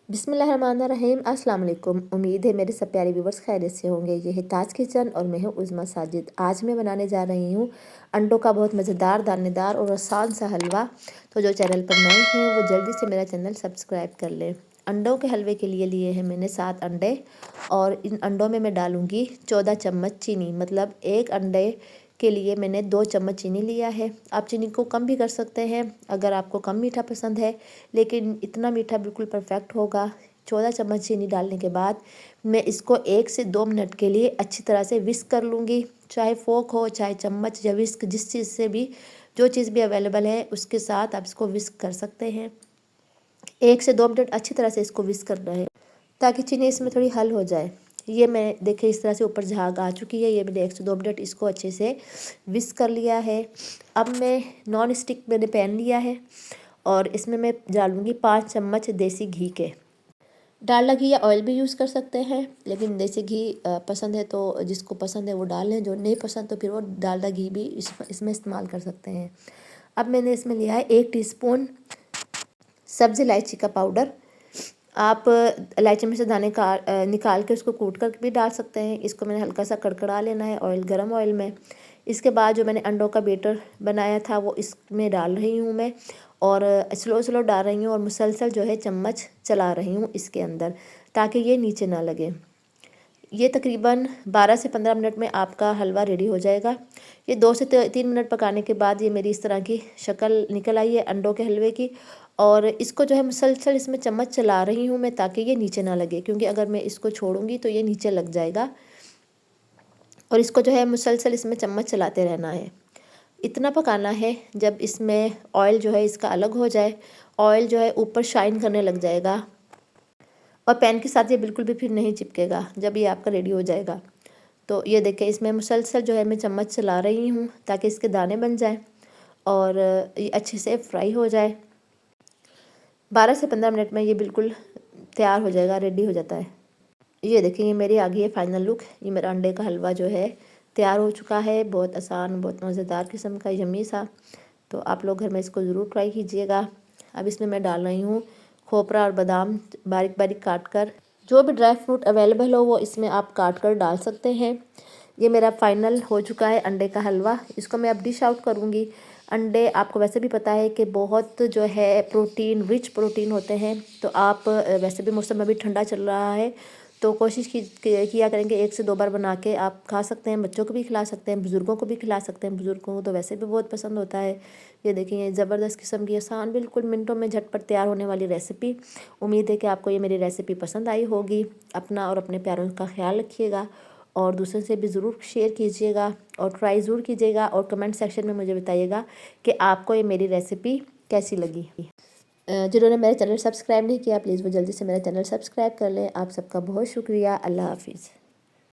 बिस्मिल्लाहिर्रहमानिर्रहीम। अस्सलाम वालेकुम। उम्मीद है मेरे सब प्यारे व्यूवर्स खैरियत से होंगे। ये है ताज किचन और मैं हूँ उज़्मा साजिद। आज मैं बनाने जा रही हूँ अंडों का बहुत मज़ेदार, दानेदार और आसान सा हलवा। तो जो चैनल पर नए हैं वो जल्दी से मेरा चैनल सब्सक्राइब कर लें। अंडों के हलवे के लिए हैं मैंने 7 अंडे और इन अंडों में मैं डालूँगी 14 चम्मच चीनी। मतलब एक अंडे के लिए मैंने 2 चम्मच चीनी लिया है। आप चीनी को कम भी कर सकते हैं अगर आपको कम मीठा पसंद है, लेकिन इतना मीठा बिल्कुल परफेक्ट होगा। 14 चम्मच चीनी डालने के बाद मैं इसको 1 से 2 मिनट के लिए अच्छी तरह से विस्क कर लूँगी। चाहे फोक हो, चाहे चम्मच या विस्क, जिस चीज़ से भी, जो चीज़ भी अवेलेबल है उसके साथ आप इसको विस्क कर सकते हैं। 1 से 2 मिनट अच्छी तरह से इसको विस्क करना है ताकि चीनी इसमें थोड़ी हल हो जाए। ये मैं देखिए इस तरह से ऊपर झाग आ चुकी है। ये मैंने 1 से 2 मिनट इसको अच्छे से विस्क कर लिया है। अब मैं नॉन स्टिक मैंने पैन लिया है और इसमें मैं डालूँगी 5 चम्मच देसी घी के। डालडा घी या ऑयल भी यूज़ कर सकते हैं, लेकिन देसी घी पसंद है तो जिसको पसंद है वो डाल लें, जो नहीं पसंद तो फिर वो डालडा घी भी इसमें इस्तेमाल कर सकते हैं। अब मैंने इसमें लिया है 1 टीस्पून सब्ज़ इलायची का पाउडर। आप इलायची में से दाने का निकाल के उसको कूट कर भी डाल सकते हैं। इसको मैंने हल्का सा कड़कड़ा लेना है गरम ऑयल में। इसके बाद जो मैंने अंडों का बैटर बनाया था वो इसमें डाल रही हूँ मैं, और स्लो स्लो डाल रही हूँ और मुसलसल जो है चम्मच चला रही हूँ इसके अंदर, ताकि ये नीचे ना लगे। ये तकरीबन 12 से 15 मिनट में आपका हलवा रेडी हो जाएगा। ये 2 से 3 मिनट पकाने के बाद ये मेरी इस तरह की शक्ल निकल आई है अंडों के हलवे की। और इसको जो है मुसलसल इसमें चम्मच चला रही हूँ मैं, ताकि ये नीचे ना लगे, क्योंकि अगर मैं इसको छोड़ूंगी तो ये नीचे लग जाएगा। और इसको जो है मुसलसल इसमें चम्मच चलाते रहना है। इतना पकाना है जब इसमें ऑयल जो है इसका अलग हो जाए, ऑयल जो है ऊपर शाइन करने लग जाएगा और पैन के साथ ये बिल्कुल भी फिर नहीं चिपकेगा जब ये आपका रेडी हो जाएगा। तो ये देखें, इसमें मुसलसल जो है मैं चम्मच चला रही हूँ ताकि इसके दाने बन जाएं और ये अच्छे से फ्राई हो जाए। 12 से 15 मिनट में ये बिल्कुल तैयार हो जाएगा, रेडी हो जाता है। ये देखिए ये मेरी आ गई है फाइनल लुक। ये मेरा अंडे का हलवा जो है तैयार हो चुका है। बहुत आसान, बहुत मज़ेदार किस्म का, यम्मी सा। तो आप लोग घर में इसको ज़रूर ट्राई कीजिएगा। अब इसमें मैं डाल रही हूँ खोपरा और बादाम बारीक बारीक काट कर। जो भी ड्राई फ्रूट अवेलेबल हो वो इसमें आप काट कर डाल सकते हैं। ये मेरा फाइनल हो चुका है अंडे का हलवा। इसको मैं अब डिश आउट करूँगी। अंडे आपको वैसे भी पता है कि बहुत जो है प्रोटीन, रिच प्रोटीन होते हैं। तो आप वैसे भी मौसम अभी ठंडा चल रहा है तो कोशिश किया करेंगे 1 से 2 बार बना के आप खा सकते हैं। बच्चों को भी खिला सकते हैं, बुज़ुर्गों को भी खिला सकते हैं। बुज़ुर्गों को तो वैसे भी बहुत पसंद होता है। ये देखिए ये ज़बरदस्त किस्म की आसान, बिल्कुल मिनटों में झटपट तैयार होने वाली रेसिपी। उम्मीद है कि आपको ये मेरी रेसिपी पसंद आई होगी। अपना और अपने प्यारों का ख्याल रखिएगा और दूसरों से भी ज़रूर शेयर कीजिएगा और ट्राई ज़रूर कीजिएगा और कमेंट सेक्शन में मुझे बताइएगा कि आपको ये मेरी रेसिपी कैसी लगी। जिन्होंने मेरा चैनल सब्सक्राइब नहीं किया प्लीज़ वो जल्दी से मेरा चैनल सब्सक्राइब कर लें। आप सबका बहुत शुक्रिया। अल्लाह हाफिज़।